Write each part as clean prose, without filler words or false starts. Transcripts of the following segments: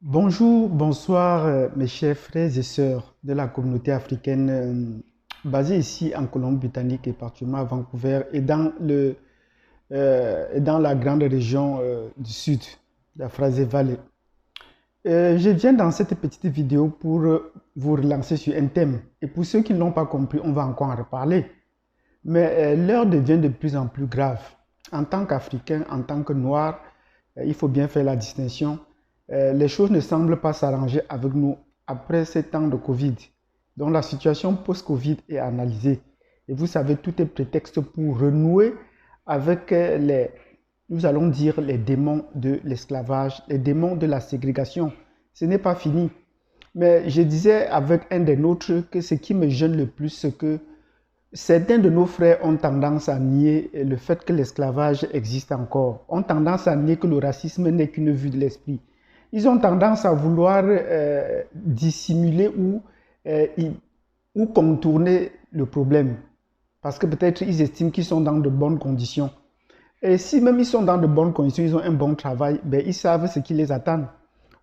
Bonjour, bonsoir mes chers frères et sœurs de la communauté africaine basée ici en Colombie-Britannique et particulièrement à Vancouver et dans la grande région du sud, la Fraser Valley. Je viens dans cette petite vidéo pour vous relancer sur un thème. Et pour ceux qui ne l'ont pas compris, on va encore en reparler. Mais l'heure devient de plus en plus grave. En tant qu'Africain, en tant que Noir, il faut bien faire la distinction. Les choses ne semblent pas s'arranger avec nous après ces temps de Covid. Donc la situation post-Covid est analysée. Et vous savez, tout est prétexte pour renouer avec nous allons dire, les démons de l'esclavage, les démons de la ségrégation. Ce n'est pas fini. Mais je disais avec un des nôtres que ce qui me gêne le plus, c'est que certains de nos frères ont tendance à nier le fait que l'esclavage existe encore, ont tendance à nier que le racisme n'est qu'une vue de l'esprit. Ils ont tendance à vouloir dissimuler euh, ou contourner le problème parce que peut-être ils estiment qu'ils sont dans de bonnes conditions. Et si même ils sont dans de bonnes conditions, ils ont un bon travail, ben, ils savent ce qui les attend.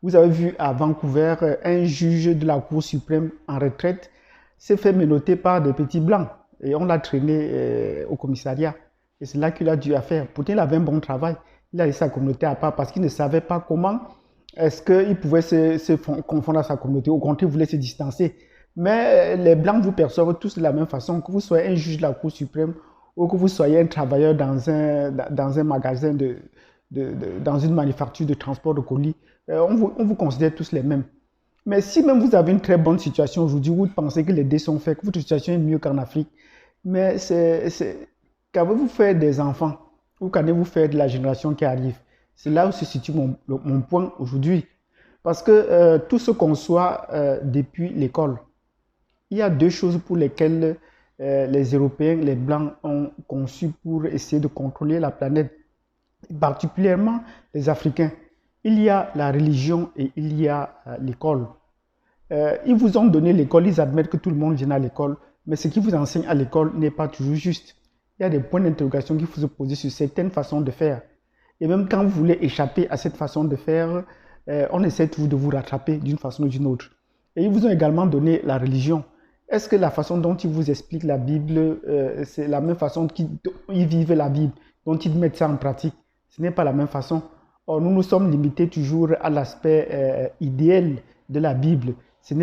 Vous avez vu à Vancouver, un juge de la Cour suprême en retraite s'est fait menotter par des petits blancs et on l'a traîné au commissariat. Et c'est là qu'il a dû faire. Pourtant, il avait un bon travail. Il a laissé sa communauté à part parce qu'il ne savait pas comment est-ce qu'il pouvait se confondre à sa communauté. Au contraire, il voulait se distancer. Mais les blancs vous perçoivent tous de la même façon, que vous soyez un juge de la Cour suprême ou que vous soyez un travailleur dans un magasin, dans une manufacture de transport de colis. On vous considère tous les mêmes. Mais si même vous avez une très bonne situation aujourd'hui, vous pensez que les dés sont faits, que votre situation est mieux qu'en Afrique, mais qu'avez-vous fait des enfants ou qu'allez-vous faire de la génération qui arrive? C'est là où se situe mon point aujourd'hui. Parce que tout ce qu'on soit depuis l'école, il y a deux choses pour lesquelles les Européens, les Blancs ont conçu pour essayer de contrôler la planète, particulièrement les Africains. Il y a la religion et il y a l'école. Ils vous ont donné l'école, ils admettent que tout le monde vient à l'école, mais ce qu'ils vous enseignent à l'école n'est pas toujours juste. Il y a des points d'interrogation qu'il faut se poser sur certaines façons de faire. Et même quand vous voulez échapper à cette façon de faire, on essaie toujours de vous rattraper d'une façon ou d'une autre. Et ils vous ont également donné la religion. Est-ce que la façon dont ils vous expliquent la Bible, c'est la même façon qu'ils vivent la Bible, dont ils mettent ça en pratique? Ce n'est pas la même façon. Or, nous nous sommes limités toujours à l'aspect idéal de la Bible. C'est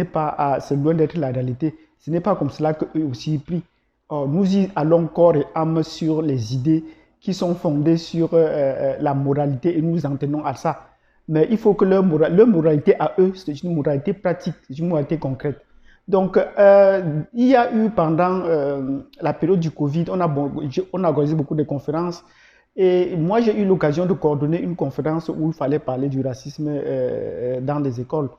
loin d'être la réalité. Ce n'est pas comme cela qu'eux aussi y prient. Or, nous y allons corps et âme sur les idées qui sont fondées sur la moralité et nous en tenons à ça. Mais il faut que leur moralité à eux, c'est une moralité pratique, c'est une moralité concrète. Donc, il y a eu pendant la période du Covid, on a organisé beaucoup de conférences. Et moi, j'ai eu l'occasion de coordonner une conférence où il fallait parler du racisme dans les écoles.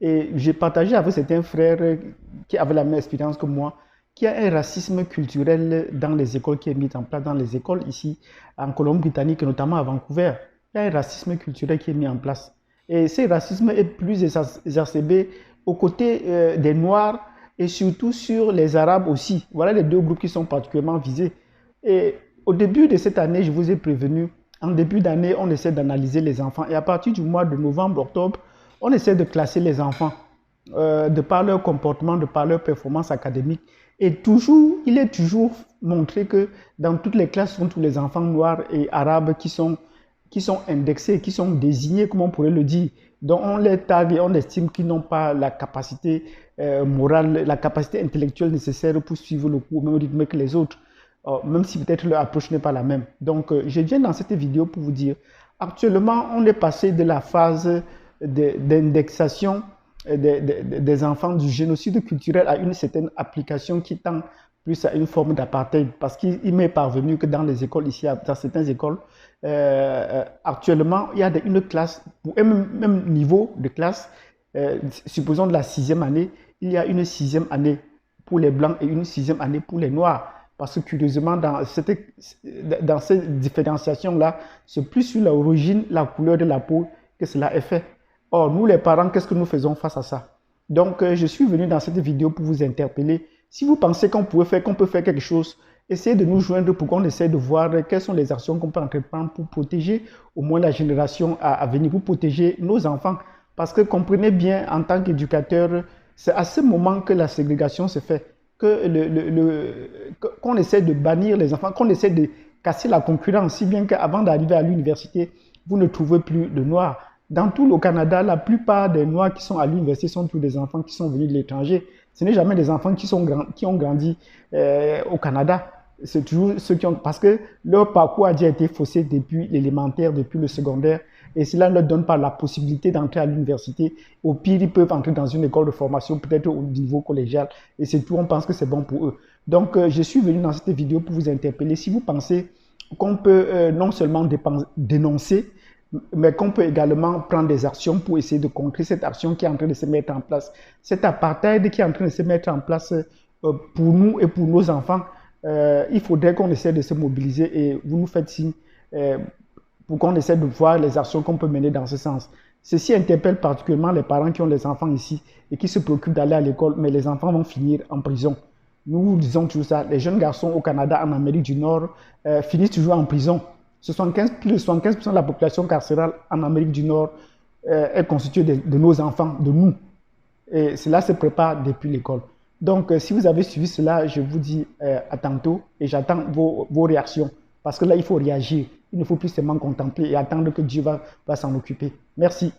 Et j'ai partagé avec certains frères qui avaient la même expérience que moi, qu'il y a un racisme culturel dans les écoles qui est mis en place dans les écoles ici, en Colombie-Britannique, et notamment à Vancouver. Il y a un racisme culturel qui est mis en place. Et ce racisme est plus exacerbé aux côtés des Noirs et surtout sur les Arabes aussi. Voilà les deux groupes qui sont particulièrement visés. Et au début de cette année, je vous ai prévenu, en début d'année, on essaie d'analyser les enfants. Et à partir du mois de novembre, octobre, on essaie de classer les enfants de par leur comportement, de par leur performance académique. Et toujours, il est toujours montré que dans toutes les classes sont tous les enfants noirs et arabes qui sont indexés, qui sont désignés, comme on pourrait le dire. Donc on les tag et on estime qu'ils n'ont pas la capacité morale, la capacité intellectuelle nécessaire pour suivre le cours au même rythme que les autres, même si peut-être leur approche n'est pas la même. Donc je viens dans cette vidéo pour vous dire, actuellement on est passé de la phase d'indexation des enfants du génocide culturel à une certaine application qui tend plus à une forme d'apartheid. Parce qu'il m'est parvenu que dans les écoles ici, dans certaines écoles, actuellement, il y a une classe, pour un même niveau de classe, supposons de la sixième année, il y a une sixième année pour les blancs et une sixième année pour les noirs. Parce que curieusement, dans cette différenciation-là, c'est plus sur l'origine, la couleur de la peau que cela est fait. Or, nous les parents, qu'est-ce que nous faisons face à ça? Donc, je suis venu dans cette vidéo pour vous interpeller. Si vous pensez qu'on peut faire quelque chose, essayez de nous joindre pour qu'on essaie de voir quelles sont les actions qu'on peut entreprendre pour protéger au moins la génération à venir, pour protéger nos enfants. Parce que comprenez bien, en tant qu'éducateur, c'est à ce moment que la ségrégation se fait, qu'on essaie de bannir les enfants, qu'on essaie de casser la concurrence, si bien qu'avant d'arriver à l'université, vous ne trouvez plus de Noirs. Dans tout le Canada, la plupart des Noirs qui sont à l'université sont tous des enfants qui sont venus de l'étranger. Ce n'est jamais des enfants qui ont grandi au Canada. C'est toujours ceux qui ont... Parce que leur parcours a déjà été faussé depuis l'élémentaire, depuis le secondaire. Et cela ne leur donne pas la possibilité d'entrer à l'université. Au pire, ils peuvent entrer dans une école de formation, peut-être au niveau collégial. Et c'est tout, on pense que c'est bon pour eux. Donc, je suis venu dans cette vidéo pour vous interpeller. Si vous pensez qu'on peut non seulement dénoncer, mais qu'on peut également prendre des actions pour essayer de contrer cette action qui est en train de se mettre en place. Cet apartheid qui est en train de se mettre en place pour nous et pour nos enfants, il faudrait qu'on essaie de se mobiliser et vous nous faites signe pour qu'on essaie de voir les actions qu'on peut mener dans ce sens. Ceci interpelle particulièrement les parents qui ont les enfants ici et qui se préoccupent d'aller à l'école, mais les enfants vont finir en prison. Nous vous disons toujours ça, les jeunes garçons au Canada, en Amérique du Nord, finissent toujours en prison. Plus de 75% de la population carcérale en Amérique du Nord est constituée de nos enfants, de nous. Et cela se prépare depuis l'école. Donc, si vous avez suivi cela, je vous dis à tantôt et j'attends vos réactions. Parce que là, il faut réagir. Il ne faut plus seulement contempler et attendre que Dieu va s'en occuper. Merci.